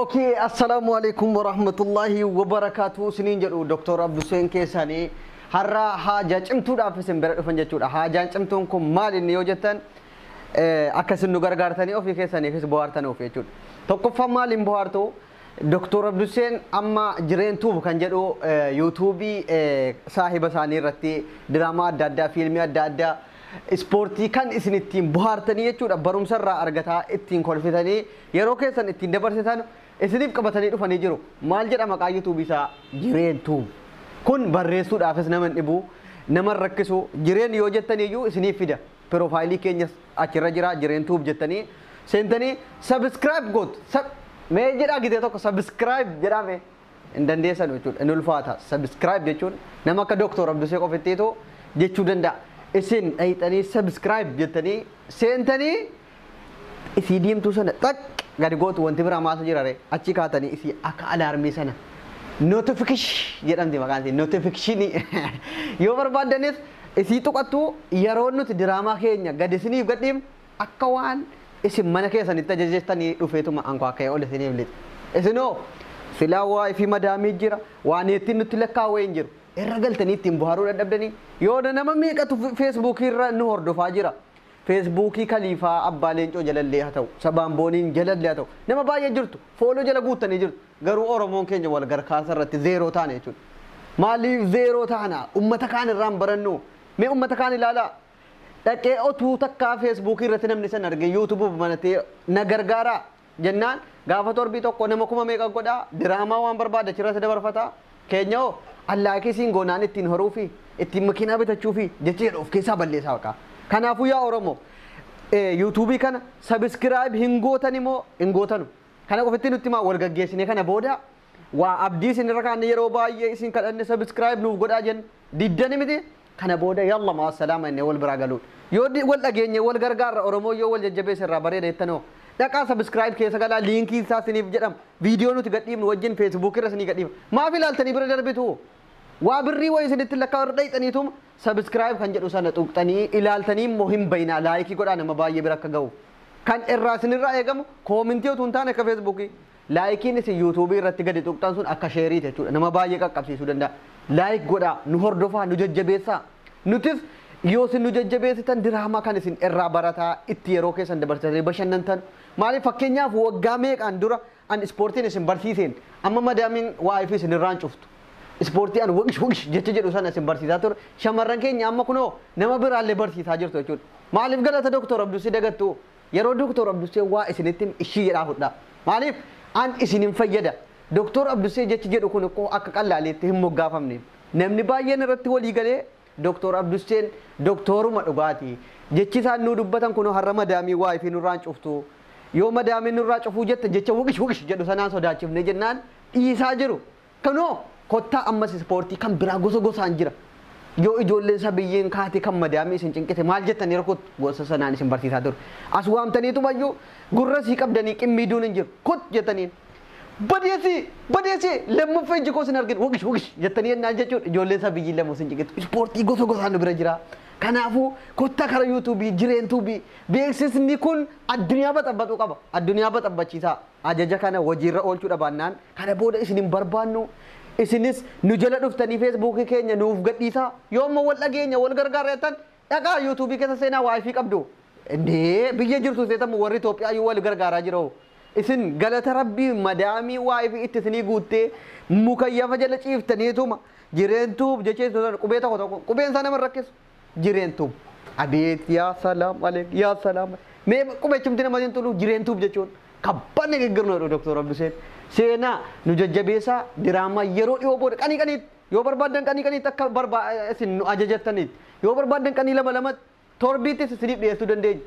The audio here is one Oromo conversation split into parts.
Okay, assalamu alaikum warahmatullahi wabarakatuh. Sinin jedhu Dr. Abduseen keessanii har'a haajaa cimtuudhaaf isin bira dhufan jechuudha. Haajaan cimtuun kun maal inni yoo jettan akkasin nu gargaartanii ofii keessaniifis bohaartan of jechuudha. Tokkoffaa maaliin bohaartu Dr. Abduseen amma jireentuuf kan jedhu YouTube saahiba isaanii irratti diraamaa adda addaa, fiilmii adda addaa ispoortii kan isin ittiin bohaartanii jechuudha. Barumsa irraa argataa ittiin kolfitanii yeroo keessan ittiin dabarsitan isiniif qabatanii dhufanii jiru. Maal jedhama maqaa YouTube isaa jireentuu. Kun barreessuudhaafis nama hin dhibu, nama rakkisu. Jireen yoo jettaniyyuu isiniif fida. Profaayilii keenyas achirra jira jireentuuf jettanii seentanii subscribe gootu. Mee jedhaa gitee tokko subscribe jedhame hin dandeessan jechuudha. Inni ulfaata. Subscribe jechuun nama akka Dr. Abdusee qofittiitu jechuu danda'a. Isin dhayxanii subscribe jettanii seentanii isii diimtuu sana xaq gadi gootu wanti biraa maasa jirare achi kaatanii isii akka alaarmii sana notification jedhamti maqaan isii notification yoo barbaaddanis isii tuqattu yeroo nuti diraamaa keenya gadi isiniif gadhiifnu akka waan isin mana keessanitti ajajettanii dhufeetuma anko akka ol isiniif lixa isinoo filaa waa fi madaamii jira waan ittiin nutti lakkaawwee hin jiru irra galtanii ittiin bohaaruu dadhabdanii yoo nama meeqatu Facebook irra nu hordofaa jira. Facebook Khaliifaa Abbaa Leencoo jalallee haa ta'u, Sabaambooniin jalallee haa ta'u. Nama baay'ee jirtu, fooloo jala guuttanii jirtu. Garuu Oromoon keenya wal gargaarsa irratti zeeroo taane jechuudha. Maaliif zeeroo taana? Uummata kaan irraan barannu. Mee uummata kaan ilaalaa. Dhaqee otuu takkaa Facebook irratti namni san arge YouTube banatee na gargaaraa jennaan gaafa torbii tokko nama kuma meeqa godhaa diraamaa waan barbaada achirratti dabarfata. Keenyoo allaakisiin goonaan ittiin horuu fi ittiin makiinaa bitachuu fi jecha jedhu of keessaa balleessaa baqa. Kanaafuu yaa Oromoo YouTube kana subscribe hin gootan immoo hin gootanu. Kana qofitti nutti maa wal gaggeessine kana booda waa abdii isin irra kaanne yeroo baay'ee isin kadhanne subscribe nuuf godhaa jenna diddani miti. Kana booda yalla maa salaama inni wal biraa galuudha. Yoo wal dhageenye wal gargaarra Oromoo yoo wal jajjabeessa irraa bareeda jettanoo dhaqaa subscribe keessa galaa liinkii isaa isiniif jedhama. Viidiyoo nuti gadhiifnu wajjin Facebook irra isinii gadhiifna. Maaf ilaaltanii bira darbitu? Waa birrii waa isinitti lakkaa dhayxaniituma subscribe kan jedhu sana tuqxanii ilaaltanii immoo hin bayinaa laayikii godhaa nama baay'ee bira akka ga'u. Kan irraa isinirraa eegamu koomintii otoo hin taane akka Facebookii. Laayikiin isin YouTube irratti gadi tuqxan sun akka sheerii jechuudha. Nama baay'ee qaqqabsiisuu danda'a. Laayik godhaa, nu hordofaa, nu jajjabeessaa. Nutis yoo isin nu jajjabeessitan diraamaa kan isin irraa barataa itti yeroo keessan dabarsitanii bashannantan. Maaliif fakkeenyaaf waggaa meeqaan dura an ispoortiin isin barsiiseen amma madaamiin waa fi isin irraan cuftu. Ispoortii an waqsh jecha jedhu sana isin barsiisaa ture. Shamarran keenya amma kunoo nama biraallee barsiisaa jirtu jechuudha. Maaliif galata Dr. Abdusee dagattu? Yeroo Dr. Abdusee waa isinitti ishii jedhaa fudhaa. Maaliif an isinin fayyada. Dr. Abdusee jechi jedhu kun akka qallaaleetti hin moggaafamne. Namni baay'een irratti walii galee Dr. Abduseen doktoruma dhugaati. Jechi isaan nu dubbatan kunoo har'a madaamii waa fi nurraan cuftu. Yoo madaamiin nurraa cufuu jette jecha waqsh jedhu sanaan sodaachifne jennaan dhiisaa jiru. Kanoo kottaa ammas ispoortii kan biraa gosa gosaan jira. Yoo ijoolleen isaa biyyeen kaate kan madaamii isin cinqite maal jettanii rakkoo gosa sanaan isin barsiisaa ture. As waamtaniitu bayyuu gurra sii qabdanii qimmiiduun hin jiru. Kot jettaniin. Badeesi lammaffaa iji koo isin arginu waqsh jettanii yennaan jechuudha. Ijoolleen isaa biyyiin lamuu isin cinqite. Ispoortii gosa gosaan bira jira. Kanaafuu kottaa kara YouTube jireentuubii beeksisni kun addunyaa baxabbatu qaba. Addunyaa baxabbachiisaa. Ajaja kana hojiirra oolchuudha baannaan kana booda isin hin barbaannu. Isinis nu jala dhuftanii Facebook keenya nuuf gadhiisaa. Yoo amma wal dhageenya wal gargaarreetan dhaqaa YouTube keessa seenaa wifi qabdu. Indee biyya jirtu seetamu warri Itoophiyaa yoo wal gargaaraa jiru. Isin galata Rabbii madaamii wifi itti isinii guuttee mukayyafa jala ciiftaniituma jireentuuf jechee qubee tokko tokko qubeen isaa nama rakkisu. Jireentuuf abeet yaa salaam aleek yaa salaam mee qubechumti nama hin tolu jireentuuf jechuun kabbanne geggernoodha Dr. Abduseen. Seenaa nu jajjabeessaa diraamaa yeroo dhiyoo booda qanii yoo barbaadan qanii akka isin nu ajajattanitti yoo barbaadan qanii lama torbiittis isiniif dhiyeessuu dandeenya.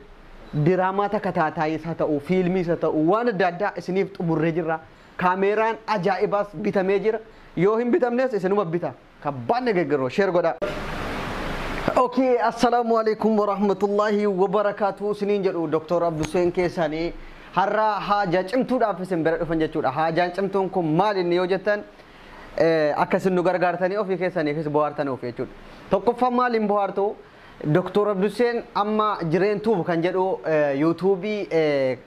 Diraamaa takka taataayis haa ta'u fiilmiis haa ta'u waan adda addaa isiniif xumurree jirra. Kaameeraan ajaa'ibaas bitamee jira. Yoo hin bitamnes isinuma bita. Kabbanne geggeroo sheer godhaa. Okay, assalamu alaikum warahmatullahi wabarakatuh. Sinin jedhu Dr. Abduseen keessanii har'a haajaa cimtuudhaaf isin bira dhufan jechuudha. Haajaan cimtuun kun maal inni yoo jettan akkasin nu gargaartanii ofii keessaniifis bohaartan of jechuudha. Tokkoffaa maaliin bohaartu Dr. Abduseen amma jireentuuf kan jedhu YouTube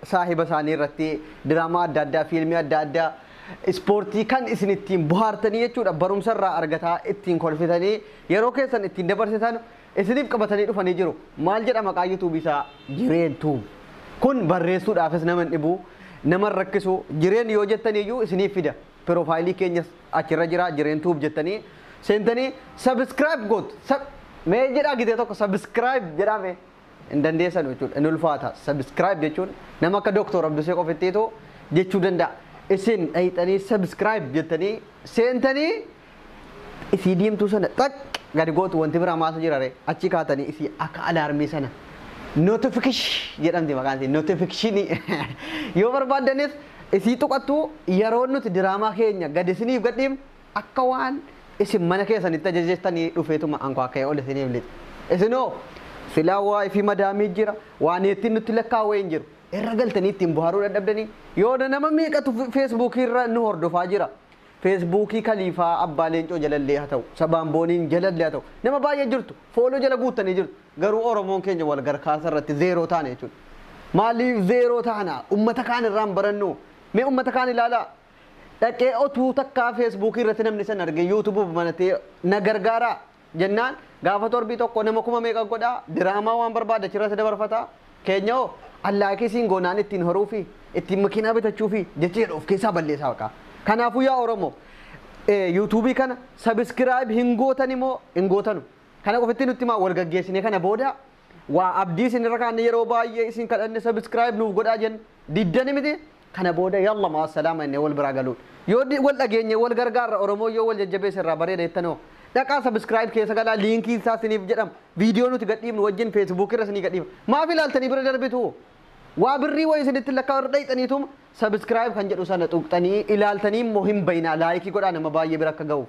saahiba isaanii irratti diraamaa adda addaa fiilmii adda addaa ispoortii kan isin ittiin bohaartanii jechuudha barumsa irraa argataa ittiin kolfitanii yeroo keessan ittiin dabarsitan isiniif qabatanii dhufanii jiru maal jedha maqaa YouTube isaa jireentuuf kun barreessuudhaafis nama dhibu nama rakkisu jireen yoo jettanii iyyuu isiniif fida profaayilii keenyas achirra jira jireentuuf jettanii seentanii subscribe goot mee jedhaa gidee tokko subscribe jedhame hin dandeessan jechuudha inni ulfaata subscribe jechuun nama akka Dr. Abdusee qofittiitu jechuu danda'a isin dhayxanii subscribe jettanii seentanii isii diimtuu sana xaq gadi gootu wanti biraa maasa jirare achi kaatanii isii akka alaarmii sana notification jedhamti maqaan isii notification yoo barbaaddanis isii tuqattu yeroo nuti diraamaa keenya gadi isiniif gadhiifnu akka waan isin mana keessanitti ajajettanii dhufeetuma anko akka ol isiniif lixa isinoo silaa waa fi madaamii jira waan ittiin nutti lakkaawwee hin jiru irra galtanii ittiin bohaaruu dadhabdanii yoo nama meeqatu feesbuukii irra nu hordofaa jira feesbuukii kaliifaa abbaa leencoo jalallee haa ta'u sabaambooniin jalallee haa ta'u nama baay'ee jirtu fooloo jala guuttanii jirtu garuu oromoon keenya wal garkaasa irratti zeeroo taane jechuudha maaliif zeeroo taana ummata kaan irraan barannu mee ummata kaan ilaalaa dhaqee otuu takkaa feesbuukii irratti namni san arge yuutuubuuf manatee na gargaara jennaan gaafa torbii tokko nama kuma meeqa godhaa diraamaa waan barbaada achirratti dabarfata keenyoo allaakisiin goonaan ittiin horuu fi ittiin makiinaa bitachuu fi jecha jedhu of keessaa balleessaa baqa kanaafuu yaa oromoo yuutuubii kana sabskiraayib hin gootan immoo hin gootanu kana qofitti nutti maa wal gaggeessine kana booda waa abdii isin irra kaanne yeroo baay'ee isin kadhanne sabskiraayib nuuf godhaa jenna diddani miti kana booda yalla ma salaama inni wal biraa galuudha yoo wal dhageenye wal gargaarra oromoo yoo wal jajjabeessa irraa bareeda jettanoo dhaqaa subscribe keessa galaa liinkii isaa isiniif jedhama viidiyoo nuti gadhiifnu wajjin feesbuuk irra isinii gadhiifna maaf ilaaltanii bira darbitu waa birrii wayii isinitti lakkaa irra dhayxaniituma subscribe kan jedhu sana tuqxanii ilaaltanii immoo hin bayinaa laayikii godhaa nama baay'ee bira akka ga'u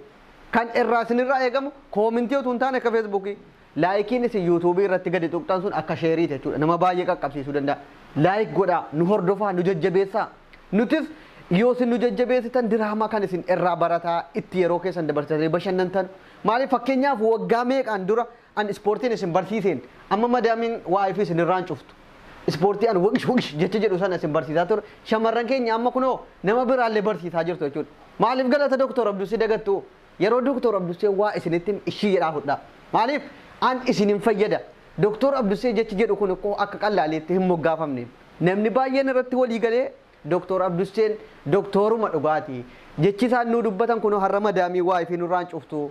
kan irraa isinirraa eegamu koomintii utuu hin taane akka feesbuukii laayikiin isin yuutuubii irratti gadi tuqxan sun akka sheerii jechuudha nama baay'ee qaqqabsiisuu danda'a laayik godhaa nu hordofaa nu jajjabeessaa nutis yoo isin nu jajjabeessitan diraamaa kan isin irraa barataa itti yeroo keessan dabarsitanii bashannantan maaliif fakkeenyaaf waggaa meeqaan dura an ispoortiin isin barsiiseen amma madaamiin waa'ee fi isin irraan cuftu ispoortii an waqsh jecha jedhu sana isin barsiisaa ture shamarran keenya amma kunoo nama biraallee barsiisaa jirtu jechuudha maaliif galata Dr. Abdusee dagattu yeroo Dr. Abdusee waa isinitti ishii jedhaa fudhaa maaliif an isinin fayyada Dr. Abdusee jechi jedhu kun akka qallaaleetti hin moggaafamne namni baay'een irratti walii galee Dr. Abduseen doktoruma dhugaati jechi isaan nu dubbatan kun har'a madaamii waa ifi nurraan cuftu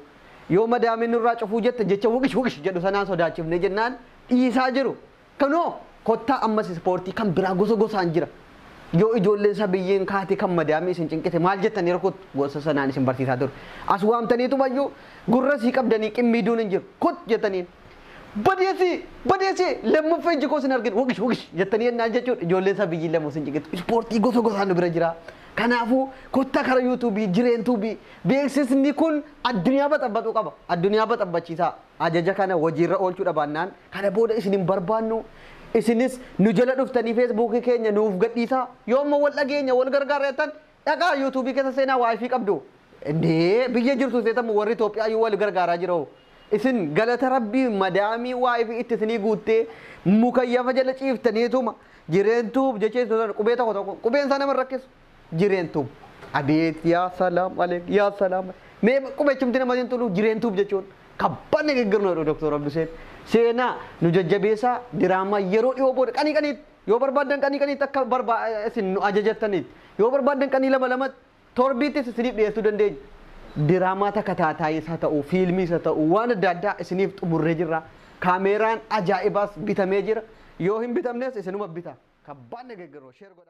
yoo madaamiin nurraa cufuu jette jecha waqsh jedhu sanaan sodaachifne jennaan dhiisaa jiru kanoo kottaa ammas ispoortii kan biraa gosa gosaan jira yoo ijoolleen sabiyyeen kaate kan madaamii isin cinqite maal jettanii rakkoot gosa sanaan isin barsiisaa ture as waamtaniitu bayyuu gurra sii qabdanii qimmiiduun hin jiru kot jettaniin badeesi lammaffaa iji koo sin argin waqsh jettanii yennaan jechuudha ijoolleen sabiyyii lamu isin cinqite ispoortii gosa gosaan nu bira jira kanaafuu kottaa kara yuutuubii jireentuubii beeksisni kun addunyaa baxabbatu qaba addunyaa baxabbachiisaa ajaja kana hojiirra oolchuu dhabaannaan kana booda isin hin barbaannu isinis nu jala dhuftanii feesbuukii keenya nuuf gadhiisaa yoo amma wal dhageenya wal gargaarreettan dhaqaa yuutuubii keessa seenaa waayifii qabdu indee biyya jirtu seetamu warri Itoophiyaa yoo wal gargaaraa jiroo isin galata rabbii madaamii waayifii itti isinii guuttee mukayyafa jala ciiftaniituma jireentuuf jecheessu qubee tokko tokko qubeen isaa nama rakkisu jireentuuf abeet yaa salaam aleek yaa salaam mee qubechumti nama hin tolu jireentuuf jechuun kabbanne geggernoodha Dr. Abduseen seenaa nu jajjabeessaa diraamaa yeroo dhiyoo booda qanii yoo barbaadan qanii akka isin nu ajajattaniit yoo barbaadan qanii lama torbiittis isiniif dhiyeessuu dandeenya diraamaa takka taataayis haa ta'u fiilmiis haa ta'u waan adda addaa isiniif xumurree jirra kaameeraan ajaa'ibaas bitamee jira yoo hin bitamnes isinuma bita kabbanne geggeroo sheer godhaa